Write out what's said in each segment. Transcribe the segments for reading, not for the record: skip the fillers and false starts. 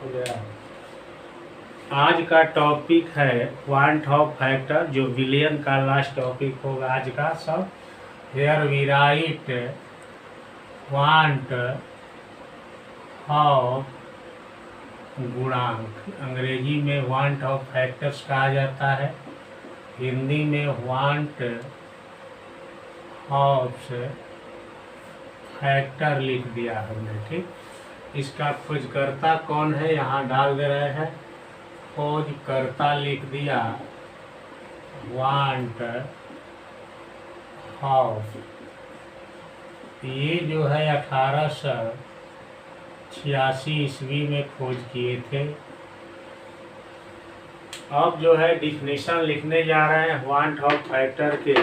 हो गया। आज का टॉपिक है क्वांट ऑफ फैक्टर, जो विलियन का लास्ट टॉपिक होगा आज का सब। Here we write quant of गुणांक। अंग्रेजी में क्वांट ऑफ फैक्टर्स कहा जाता है, हिंदी में क्वांट ऑफ फैक्टर लिख दिया हमने। ठीक, इसका खोजकर्ता कौन है यहाँ डाल दे रहे हैं। खोजकर्ता लिख दिया क्वांट ऑफ। ये जो है 1886 ईस्वी में खोज किए थे। अब जो है डिफिनेशन लिखने जा रहे हैं क्वांट ऑफ फैक्टर के।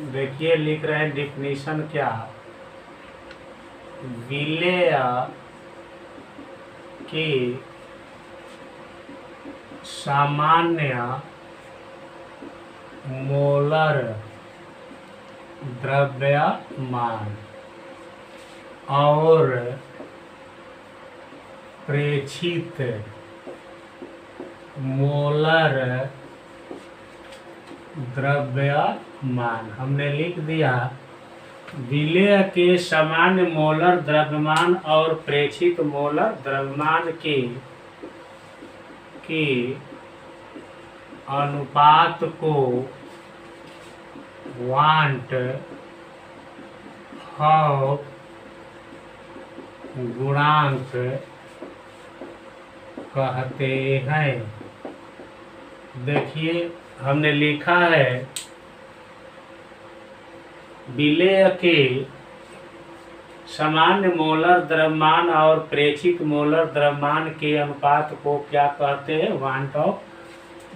देखिए लिख रहे हैं डिफिनेशन क्या। विलेय के सामान्य मोलर द्रव्यमान और प्रेक्षित मोलर द्रव्यमान। हमने लिख दिया विलेय के सामान्य मोलर द्रव्यमान और प्रेक्षित मोलर द्रव्यमान के अनुपात को क्वांट ऑफ गुणांक कहते हैं। देखिए हमने लिखा है विलेय के सामान्य मोलर द्रव्यमान और प्रेक्षित मोलर द्रव्यमान के अनुपात को क्या कहते हैं, क्वांट ऑफ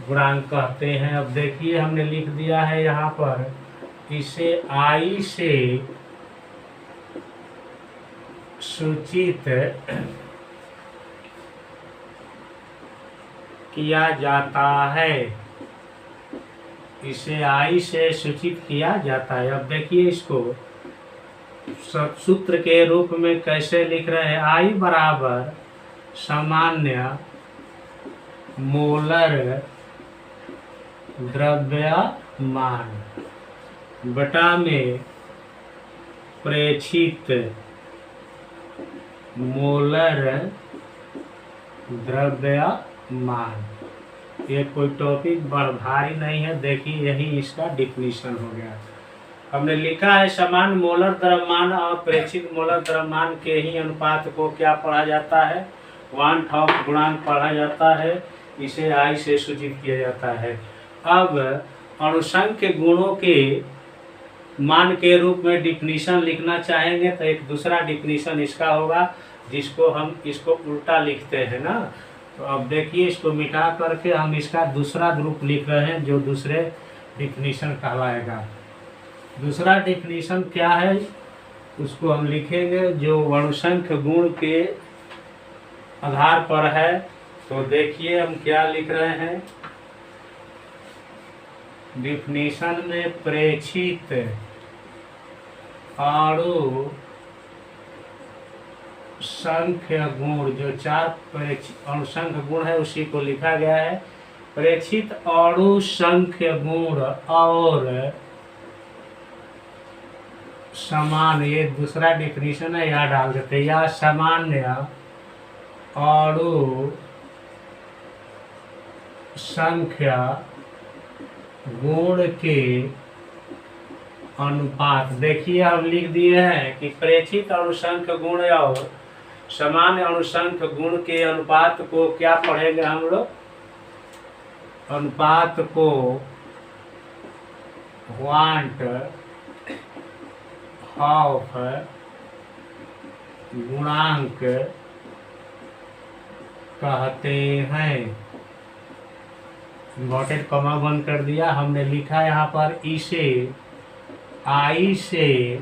गुणांक कहते हैं। अब देखिए हमने लिख दिया है यहाँ पर, इसे I से सूचित किया जाता है। इसे I से सूचित किया जाता है। अब देखिए इसको सूत्र के रूप में कैसे लिख रहे हैं। I बराबर सामान्य मोलर द्रव्यमान बटा में प्रेक्षित मोलर द्रव्यमान। ये कोई टॉपिक बड़ भारी नहीं है। देखिए यही इसका डिफिनीशन हो गया। हमने लिखा है समान मोलर द्रव्यमान और प्रेक्षित मोलर द्रव्यमान के ही अनुपात को क्या पढ़ा जाता है, क्वांट ऑफ गुणांक पढ़ा जाता है। इसे I से सूचित किया जाता है। अब अणुसंख्य गुणों के मान के रूप में डिफिनीशन लिखना चाहेंगे तो एक दूसरा डिफिनीशन इसका होगा, जिसको हम इसको उल्टा लिखते हैं ना। तो अब देखिए इसको मिटा करके हम इसका दूसरा रूप लिख रहे हैं, जो दूसरे डिफिनीशन कहलाएगा। दूसरा डिफिनीशन क्या है उसको हम लिखेंगे, जो अणुसंख्य गुण के आधार पर है। तो देखिए हम क्या लिख रहे हैं डिफिनीशन में। प्रेक्षित अणु संख्य गुण, जो 4 अणुसंख्य गुण है उसी को लिखा गया है। प्रेक्षित अणु संख्य गुण और समान, ये दूसरा डिफिनीशन है, यहाँ डाल देते हैं। या सामान्य अणु संख्या गुण के अनुपात। देखिए हम लिख दिए हैं कि प्रेक्षित अणुसंख्य गुण और सामान्य अणुसंख्य गुण के अनुपात को क्या पढ़ेंगे हम लोग, अनुपात को क्वांट ऑफ गुणांक कहते हैं। इन्वर्टेड कॉमा बंद कर दिया। हमने लिखा यहाँ पर इसे I से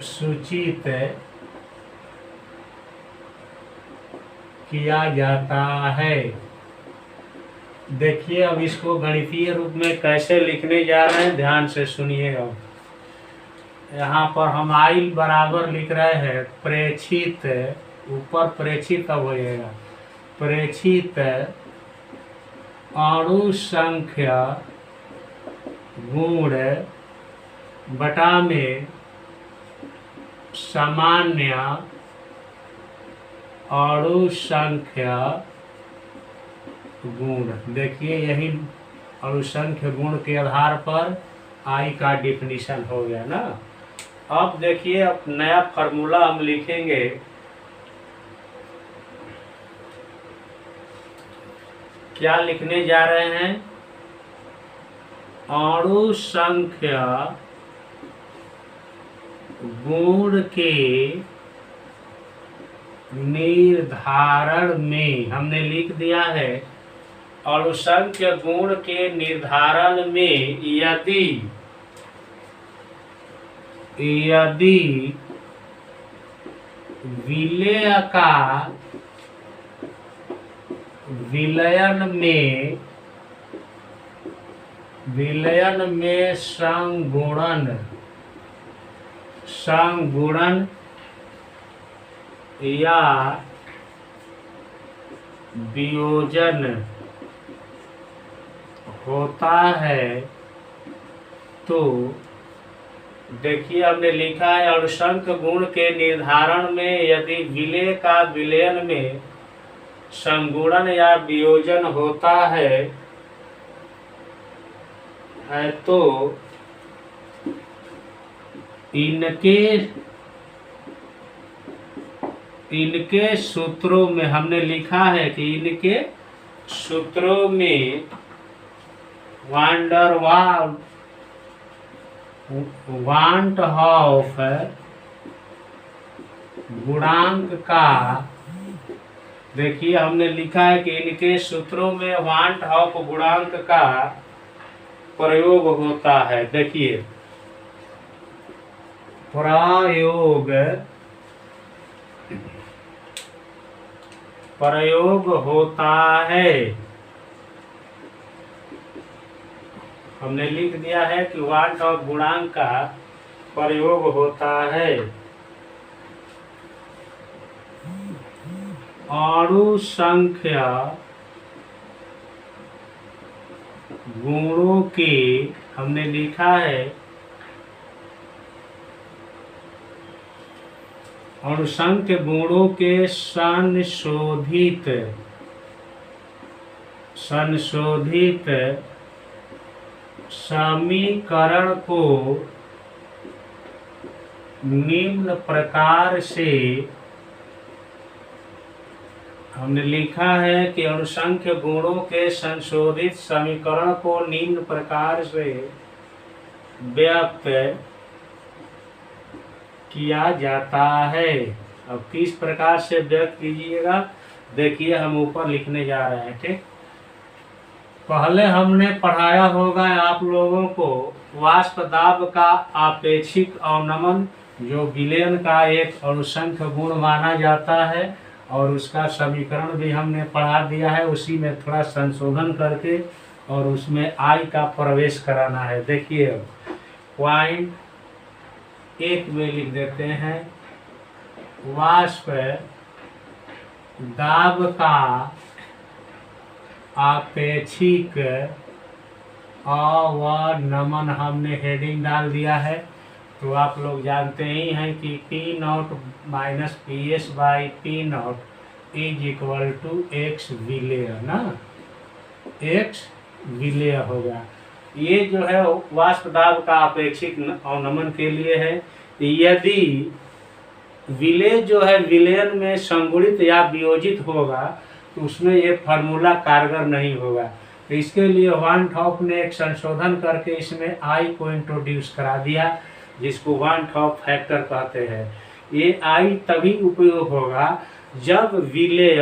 सूचित किया जाता है। देखिए अब इसको गणितीय रूप में कैसे लिखने जा रहे हैं, ध्यान से सुनिएगा। यहाँ पर हम आई बराबर लिख रहे हैं प्रेक्षित, ऊपर प्रेक्षित अब होएगा, प्रेक्षित अणु संख्या गुण बटा में सामान्य अणु संख्या गुण। देखिए यही अणु संख्या गुण के आधार पर आई का डिफिनीशन हो गया ना। अब देखिए अब नया फार्मूला हम लिखेंगे। क्या लिखने जा रहे हैं? अणु संख्या गुण के निर्धारण में हमने लिख दिया है, अणु संख्या गुण के निर्धारण में यदि विलेय का विलयन में संगुणन या वियोजन होता है तो देखिए हमने लिखा है अणुसंख्य गुण के निर्धारण में यदि विलेय का विलयन में संगुणन या वियोजन होता है तो इनके सूत्रों में हमने लिखा है कि इनके सूत्रों में वांट ऑफ गुणांक का, देखिए हमने लिखा है कि इनके सूत्रों में वांट ऑफ गुणांक का प्रयोग होता है। देखिए प्रयोग होता है, हमने लिख दिया है कि वांट ऑफ गुणांक का प्रयोग होता है। अणु संख्या गुणों के हमने लिखा है अणुसंख्य गुणों के संशोधित समीकरण को निम्न प्रकार से हमने लिखा है कि अणुसंख्य गुणों के संशोधित समीकरण को निम्न प्रकार से व्यक्त किया जाता है। अब किस प्रकार से व्यक्त कीजिएगा, देखिए हम ऊपर लिखने जा रहे हैं। ठीक, पहले हमने पढ़ाया होगा आप लोगों को वाष्प दाब का आपेक्षिक अवनमन, जो विलयन का एक अणुसंख्य गुण माना जाता है, और उसका समीकरण भी हमने पढ़ा दिया है। उसी में थोड़ा संशोधन करके और उसमें आई का प्रवेश कराना है। देखिए पॉइंट 1 में लिख देते हैं, वाष्प दाब का आपेक्षिक अवनमन हमने हेडिंग डाल दिया है। तो आप लोग जानते ही हैं कि P0 minus PS by P0 is equal to X विलेय ना, X विलेय होगा। ये जो है वाष्प दाब का अपेक्षिक अवनमन के लिए है। यदि विलेय जो है विलयन में संगुणित या वियोजित होगा तो उसमें ये फार्मूला कारगर नहीं होगा। तो इसके लिए वांट ऑफ ने एक संशोधन करके इसमें आई को इंट्रोड्यूस करा दिया, जिसको वांट ऑफ फैक्टर कहते हैं। ये आई तभी उपयोग होगा जब विलेय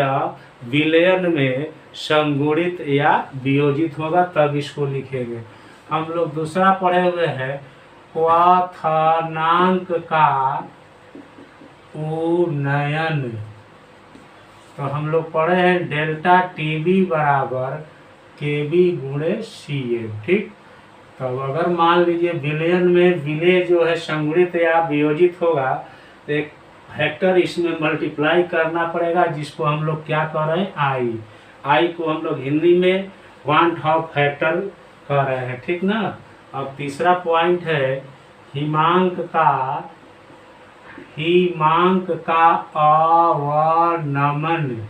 विलयन में संगुणित या वियोजित होगा, तब इसको लिखेंगे। हम लोग दूसरा पढ़े हुए हैं क्वथनांक का उन्नयन। तो हम लोग पढ़े हैं डेल्टा टीबी बराबर केबी गुणे सी एम। ठीक, तो अगर मान लीजिए विलयन में विलय जो है संगुणित या वियोजित होगा तो एक फैक्टर इसमें मल्टीप्लाई करना पड़ेगा, जिसको हम लोग क्या कह रहे हैं, आई। आई को हम लोग हिंदी में वन ऑफ फैक्टर कह रहे हैं, ठीक ना। अब तीसरा पॉइंट है हिमांक का अवनमन।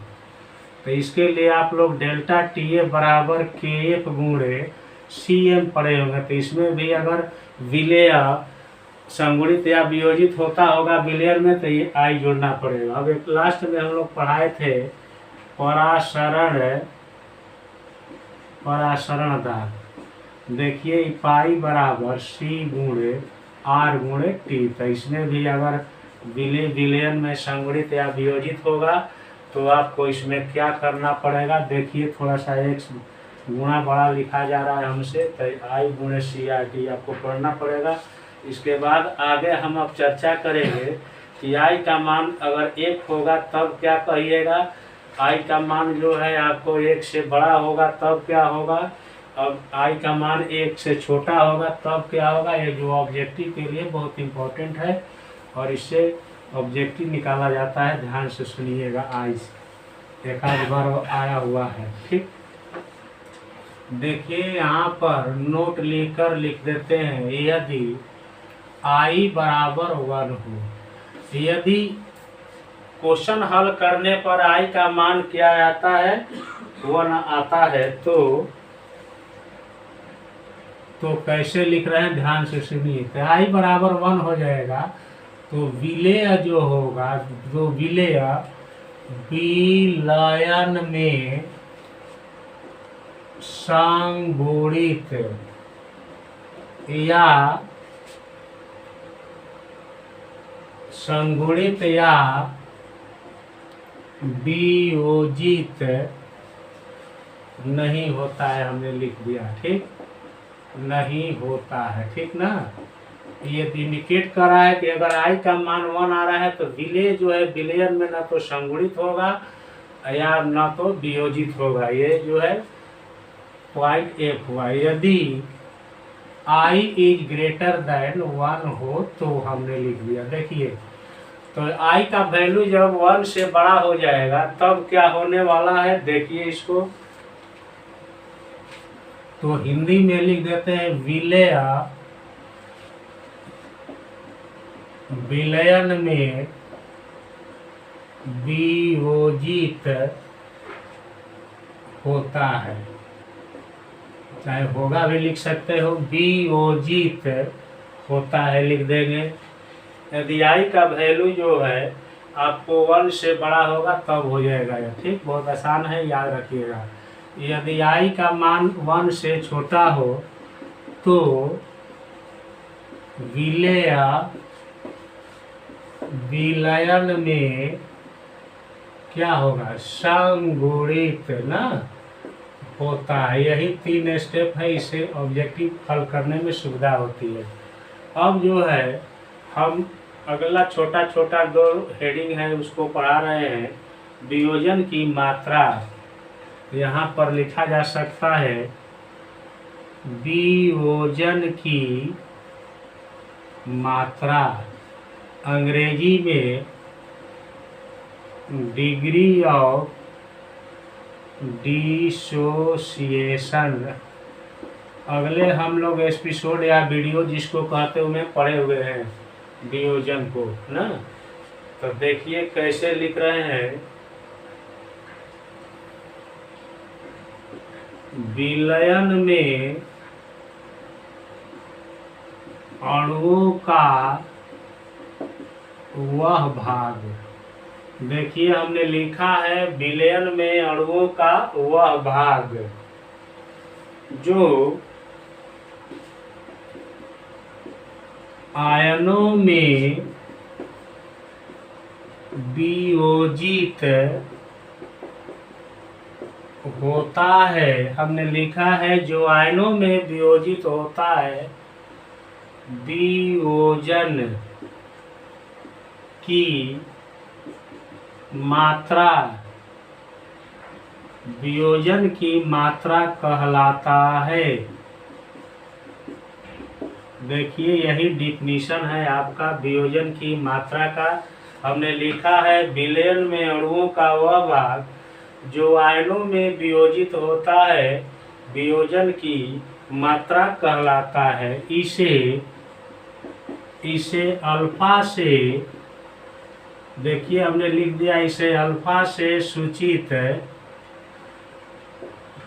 तो इसके लिए आप लोग डेल्टा टी ए बराबर के एफ गुणे सी एम पढ़े होंगे। तो इसमें भी अगर विलय संगुणित या वियोजित होता होगा विलयन में तो ये आई जोड़ना पड़ेगा। अब एक लास्ट में हम लोग पढ़ाए थे परासरणता। देखिए पाई बराबर सी गुणे आर गुणे टी। तो इसमें भी अगर विलयन में संगुणित या वियोजित होगा तो आपको इसमें क्या करना पड़ेगा, देखिए थोड़ा सा एक गुणा बड़ा लिखा जा रहा है हमसे, तो आई गुणे सी आर टी आपको पढ़ना पड़ेगा। इसके बाद आगे हम अब चर्चा करेंगे कि आई का मान अगर 1 होगा तब क्या कहिएगा, आई का मान जो है आपको 1 से बड़ा होगा तब क्या होगा, अब आई का मान 1 से छोटा होगा तब क्या होगा। ये जो ऑब्जेक्टिव के लिए बहुत इम्पोर्टेंट है और इससे ऑब्जेक्टिव निकाला जाता है, ध्यान से सुनिएगा। आई से एक आध बार आया हुआ है, ठीक। देखिए यहाँ पर नोट लिखकर लिख देते हैं, यदि आई बराबर 1 हो, यदि क्वेश्चन हल करने पर आई का मान क्या आता है, 1 आता है, तो कैसे लिख रहे हैं ध्यान से सुनिए। तो आई बराबर 1 हो जाएगा तो विलय जो होगा, जो विलयन में संगुणित या वियोजित नहीं होता है, हमने लिख दिया, ठीक, नहीं होता है, ठीक ना। ये इंडिकेट कर रहा है कि अगर आई का मान 1 आ रहा है तो विलय जो है विलयन में ना तो संगुणित होगा या ना तो वियोजित होगा। ये जो है पॉइंट एफ हुआ। यदि आई इज ग्रेटर देन 1 हो तो हमने लिख दिया। देखिए तो आई का वैल्यू जब 1 से बड़ा हो जाएगा तब क्या होने वाला है, देखिए इसको तो हिंदी में लिख देते हैं विलयन में वियोजित होता है, चाहे होगा भी लिख सकते हो, वियोजित होता है लिख देंगे। यदि आई का वैल्यू जो है आपको 1 से बड़ा होगा तब हो जाएगा ये, ठीक, बहुत आसान है, याद रखिएगा। यदि आई का मान 1 से छोटा हो तो विलयन में क्या होगा, संगुणित ना होता है। यही 3 स्टेप है, इसे ऑब्जेक्टिव हल करने में सुविधा होती है। अब जो है हम अगला छोटा छोटा 2 हेडिंग है उसको पढ़ा रहे हैं। वियोजन की मात्रा, यहाँ पर लिखा जा सकता है वियोजन की मात्रा, अंग्रेजी में डिग्री ऑफ डिसोसिएशन। अगले हम लोग एपिसोड या वीडियो जिसको कहते हुए पढ़े हुए हैं वियोजन को ना। तो देखिए कैसे लिख रहे हैं, विलयन में अणुओं का वह भाग, देखिए हमने लिखा है विलयन में अणुओं का वह भाग जो आयनों में वियोजित होता है। हमने लिखा है जो आयनों में वियोजित होता है, वियोजन की मात्रा, वियोजन की मात्रा कहलाता है। देखिए यही डिफिनीशन है आपका वियोजन की मात्रा का। हमने लिखा है विलयन में अणुओं का वह भाग जो आयनों में वियोजित होता है वियोजन की मात्रा कहलाता है। इसे अल्फा से, देखिए हमने लिख दिया, इसे अल्फा से सूचित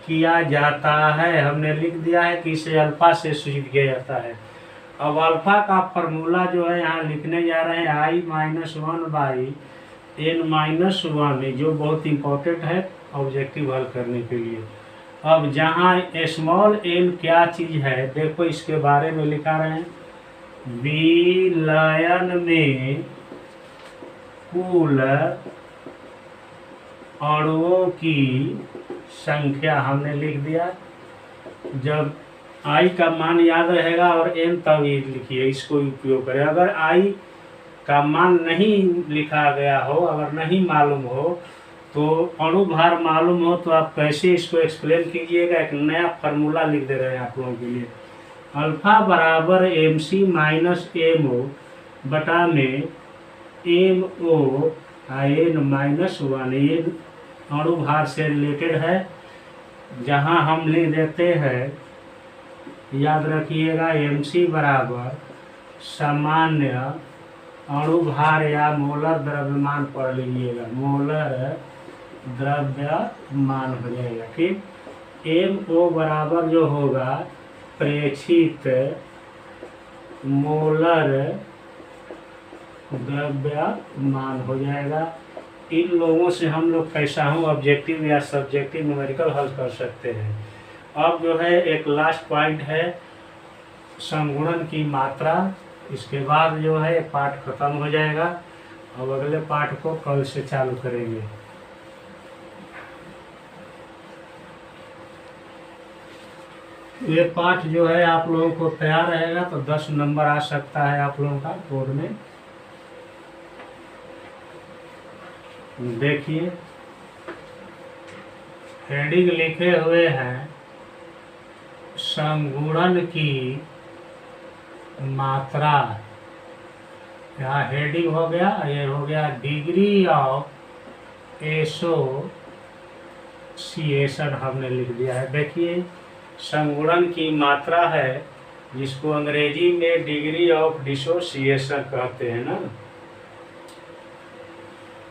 किया जाता है। हमने लिख दिया है कि इसे अल्फा से सूचित किया जाता है। अब अल्फा का फॉर्मूला जो है यहाँ लिखने जा रहे हैं I-1/n-1, जो बहुत इंपॉर्टेंट है ऑब्जेक्टिव हल करने के लिए। अब जहाँ स्मॉल n क्या चीज़ है देखो, इसके बारे में लिखा रहे हैं। विलयन में कुल अणुओं की संख्या हमने लिख दिया। जब I का मान याद रहेगा और n तब ये लिखिए, इसको उपयोग करें। अगर I का मान नहीं लिखा गया हो, अगर नहीं मालूम हो, तो अणु भार मालूम हो, तो आप कैसे इसको एक्सप्लेन कीजिएगा। एक नया फार्मूला लिख दे रहे हैं आप लोगों के लिए। अल्फा बराबर mc माइनस mo बटा में mo n-1, ये अणु भार से रिलेटेड है। जहां हम लिख देते हैं, याद रखिएगा, mc बराबर सामान्य अणु भार या मोलर द्रव्यमान पढ़ लीजिएगा, मोलर द्रव्यमान हो जाएगा। ठीक, mo बराबर जो होगा प्रेक्षित मोलर द्रव्यमान हो जाएगा। इन लोगों से हम लोग कैसा हूँ ऑब्जेक्टिव या सब्जेक्टिव न्यूमेरिकल हल कर सकते हैं। अब जो है एक लास्ट पॉइंट है समगुणन की मात्रा। इसके बाद जो है पाठ खत्म हो जाएगा। अब अगले पाठ को कल से चालू करेंगे। ये पाठ जो है आप लोगों को तैयार रहेगा तो 10 नंबर आ सकता है आप लोगों का बोर्ड में। देखिए हेडिंग लिखे हुए हैं समगुणन की मात्रा। यहाँ हेडिंग हो गया, ये हो गया डिग्री ऑफ एसोसिएशन हमने लिख दिया है। देखिए समगुणन की मात्रा है जिसको अंग्रेजी में डिग्री ऑफ डिसोसिएशन कहते हैं ना।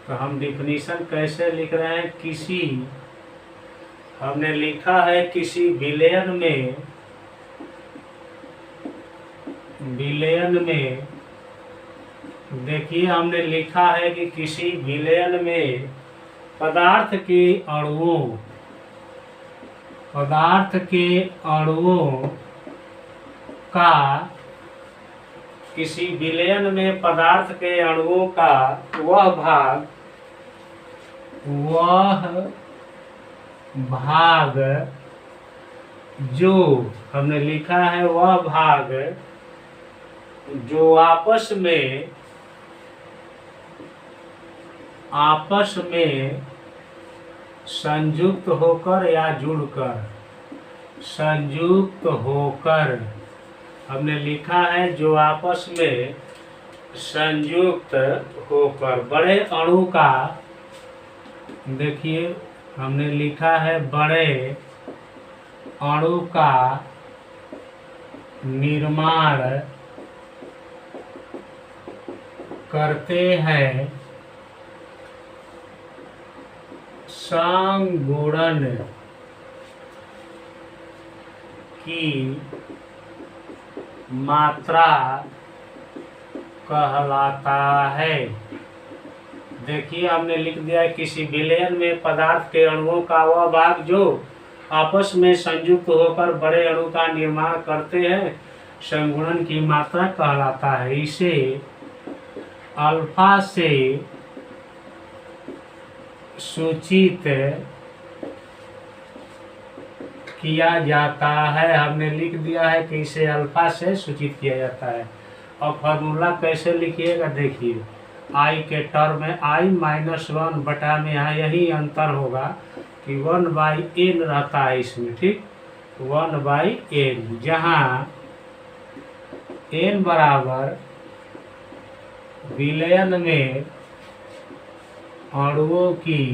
तो हम डिफिनीशन कैसे लिख रहे हैं, हमने लिखा है किसी विलयन में देखिए हमने लिखा है कि किसी विलयन में पदार्थ के अणुओं का, किसी विलयन में पदार्थ के अणुओं का वह भाग जो हमने लिखा है, वह भाग जो आपस में संयुक्त होकर या जुड़कर, संयुक्त होकर हमने लिखा है, जो आपस में संयुक्त होकर बड़े अणु का, देखिए हमने लिखा है बड़े अणु का निर्माण करते हैं। समगुणन की मात्रा कहलाता है। देखिए हमने लिख दिया है किसी विलयन में पदार्थ के अणुओं का वह भाग जो आपस में संयुक्त होकर बड़े अणु का निर्माण करते हैं, समगुणन की मात्रा कहलाता है। इसे अल्फा से सूचित किया जाता है। हमने लिख दिया है कि इसे अल्फा से सूचित किया जाता है। और फार्मूला कैसे लिखिएगा, देखिए I के टर्म में I-1 बटा में यहाँ यही अंतर होगा कि 1/n रहता है इसमें। ठीक, 1/n, जहाँ n बराबर विलयन में अणुओं की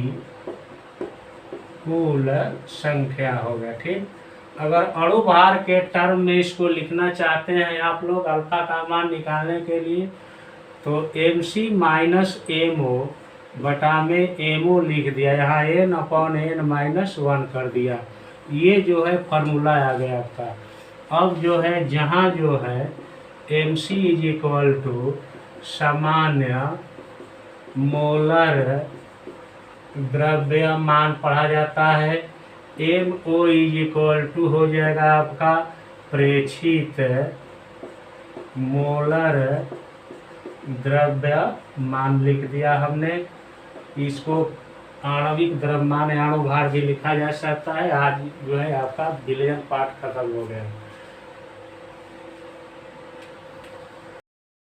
कुल संख्या हो गया। ठीक, अगर अणु भार के टर्म में इसको लिखना चाहते हैं आप लोग अल्फा का मान निकालने के लिए, तो mc माइनस mo बटा में mo लिख दिया, यहाँ n अपॉन n माइनस 1 कर दिया। ये जो है फार्मूला आ गया आपका। अब जो है जहाँ जो है mc इज इक्वल टू सामान्य मोलर द्रव्यमान पढ़ा जाता है, mo इज इक्वल टू हो जाएगा आपका प्रेक्षित मोलर द्रव्यमान लिख दिया हमने। इसको आणविक द्रव्यमान अणु भार भी लिखा जा सकता है। आज जो है आपका विलयन पाठ खत्म हो गया।